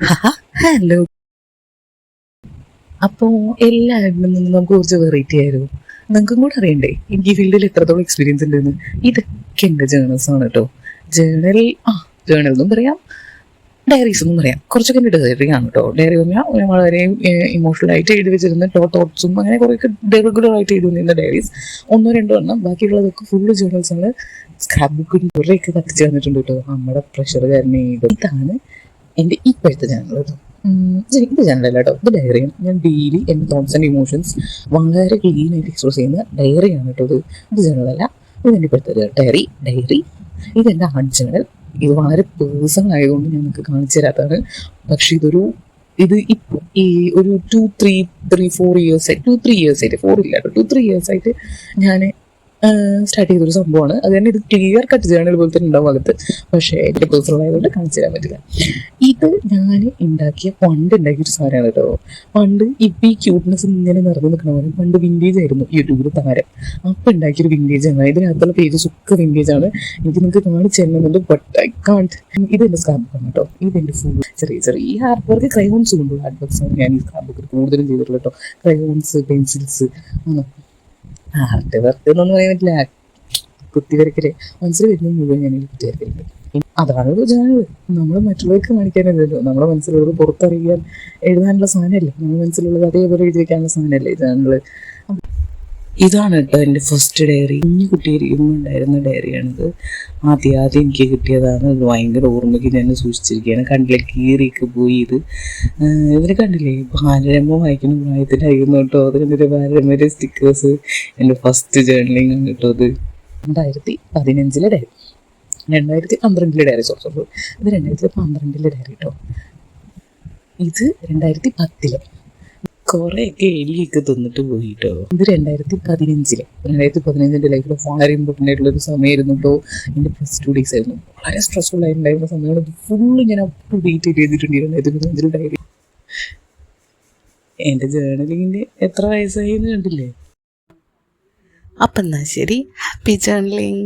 Hello. അപ്പോൾ എല്ലാവരിലും നിന്ന് നമുക്ക് കുറച്ച് വെറൈറ്റി ആയിരുന്നു. നിങ്ങൾക്കും കൂടെ അറിയണ്ടേ എനിക്ക് ഈ ഫീൽഡിൽ എത്രത്തോളം എക്സ്പീരിയൻസ് ഉണ്ടെന്ന്. ഇതൊക്കെ എൻ്റെ ജേണൽസ് ആണ് കേട്ടോ. ജേണൽ ജേണൽ എന്നും പറയാം, ഡയറീസ് എന്നും പറയാം. കുറച്ചൊക്കെ എൻ്റെ ഡയറി ആണ് കേട്ടോ. ഡയറി പറഞ്ഞാൽ വളരെ ഇമോഷണലായിട്ട് എഴുതി വെച്ചിരുന്ന തോട്ട്സും അങ്ങനെ കുറേയൊക്കെ റെഗുലറായിട്ട് എഴുതി വന്നിരുന്ന ഡയറീസ് ഒന്നോ രണ്ടോ എണ്ണം. ബാക്കിയുള്ളതൊക്കെ ഫുള്ള് ജേണൽസ് ആണ്. സ്ക്രാപ്പ് ബുക്കിൽ കുറേയൊക്കെ കത്തിച്ച് തന്നിട്ടുണ്ട് കേട്ടോ നമ്മുടെ പ്രഷർ കാരണം. ഇതാണ് എൻ്റെ ഇപ്പോഴത്തെ ചാനൽ കേട്ടോ. ഇത് ചാനലല്ല കേട്ടോ, ഇത് ഡയറിയാണ്. ഞാൻ ഡെയിലി എൻ്റെ തോട്ട്സ് ആൻഡ് ഇമോഷൻസ് വളരെ ക്ലീൻ ആയിട്ട് എക്സ്പ്രസ് ചെയ്യുന്ന ഡയറിയാണ് കേട്ടോ. ഇത് ചാനലല്ല, ഇതെൻ്റെ ഇപ്പോഴത്തെ ഡയറി. ഇതെൻ്റെ ആർട്ട് ചാനൽ. ഇത് വളരെ പേഴ്സണൽ ആയതുകൊണ്ട് ഞാൻ നിങ്ങൾക്ക് കാണിച്ചു തരാത്തതാണ്. പക്ഷെ ഇത് ഇപ്പോൾ ഈ ഒരു 2-3 ഇയേഴ്സ് ആയിട്ട് 4 ഇല്ല കേട്ടോ, 2-3 ഇയേഴ്സ് ആയിട്ട് ഞാൻ സ്റ്റാർട്ട് ചെയ്തൊരു സംഭവമാണ്. അത് തന്നെ ഇത് ക്ലിയർ കട്ട് ജേണൽ പോലെ തന്നെ ഉണ്ടാവും അകത്ത്. പക്ഷേ എൻ്റെ പേഴ്സണൽ ആയതുകൊണ്ട് കാണിച്ചു തരാൻ പറ്റില്ല. ഇത് ഞാൻ പണ്ട് ഉണ്ടാക്കിയൊരു സാധനമാണ് കേട്ടോ. പണ്ട് ഇപ്പം ഈ ക്യൂട്ട്നെസ് ഇങ്ങനെ നിറഞ്ഞു നിൽക്കണ പോലെ പണ്ട് വിൻറ്റേജ് ആയിരുന്നു യൂട്യൂബിൽ താരം. അപ്പം ഉണ്ടാക്കിയൊരു വിൻറ്റേജ് ആണ്. ഇതിനകത്തുള്ള പേജസ് ഒക്കെ വിൻറ്റേജ് ആണ്. എനിക്ക് നിങ്ങൾക്ക് കാണിച്ചു തരുന്നുണ്ട്, ബട്ട് ഐ കാൺട്ട്. ഇതെൻ്റെ സ്ക്രാപ്പ് ബുക്കാണ് കേട്ടോ. ഇതെൻ്റെ ഫുൾ ചെറിയ ഹാർഡ് വർക്ക് ക്രയോൺസ് കൊണ്ടുള്ള ഹാർഡ് വർക്ക്സാണ് ഞാൻ ഈ സ്ക്രാപ്പ് ബുക്കിൽ കൂടുതലും ചെയ്തിട്ടുള്ളത് കേട്ടോ. ക്രയോൺസ്, പെൻസിൽസ്, ആർട്ട് വർക്ക് എന്നൊന്നും പറയാൻ പറ്റില്ല. കുത്തിവരക്കല് മനസ്സിൽ വരുന്നത് മുഴുവൻ ഞാൻ കുത്തിവരക്കലുണ്ട്. അതാണ് ഒരു ചാനൽ. നമ്മൾ മറ്റുള്ളവർക്ക് കാണിക്കാനല്ലല്ലോ, നമ്മുടെ മനസ്സിലുള്ളത് പുറത്തറിയാൻ എഴുതാനുള്ള സാധനമല്ലേ. നമ്മുടെ മനസ്സിലുള്ളത് അതേപോലെ എഴുതി വെക്കാനുള്ള സാധനമല്ലേ ചാനൽ. ഇതാണ് കേട്ടോ എൻ്റെ ഫസ്റ്റ് ഡയറി. കുഞ്ഞു കുട്ടിയിരിക്കുമ്പോൾ ഉണ്ടായിരുന്ന ഡയറിയാണിത്. ആദ്യം എനിക്ക് കിട്ടിയതാണ്. ഇത് ഭയങ്കര ഓർമ്മയ്ക്ക് ഞാൻ സൂക്ഷിച്ചിരിക്കുകയാണ്. കണ്ടില്ലേ, കീറിയൊക്കെ പോയി. ഇതിന് കണ്ടില്ലേ, ബാലരമ വായിക്കുന്ന പ്രായത്തിലായിരുന്നു കേട്ടോ. അത് കണ്ടിട്ട് ബാലരമയുടെ സ്റ്റിക്കേഴ്സ്. എൻ്റെ ഫസ്റ്റ് ജേർണലിംഗ് ആണ് കേട്ടോ. അത് 2015 ഡയറി, 2012 ഡയറി. സോറി, ഇത് 2012 ഡയറി കേട്ടോ. ഇത് 2010. കുറേയൊക്കെ എലിയൊക്കെ തിന്നിട്ട് പോയിട്ടോ. ഇത് 2015 ലൈഫിൽ വളരെ ഇമ്പോർട്ടൻ്റ് ആയിട്ടുള്ളൊരു സമയമായിരുന്നു കേട്ടോ. എൻ്റെ +2 ഡേയ്സ് ആയിരുന്നു. വളരെ സ്ട്രെസ്ഫുൾ ആയിട്ടുണ്ടായിരുന്ന സമയമാണ്. ഇത് ഫുള്ള് ഞാൻ അപ്പ് ടു ഡേറ്റ് ചെയ്തിട്ടുണ്ടായിരുന്നു 2015 ഡയറി. എൻ്റെ ജേർണലിങ്ങിന് എത്ര വയസ്സായി എന്ന് കണ്ടില്ലേ. അപ്പം എന്നാൽ ശരി, ഹാപ്പി ജേർണലിങ്.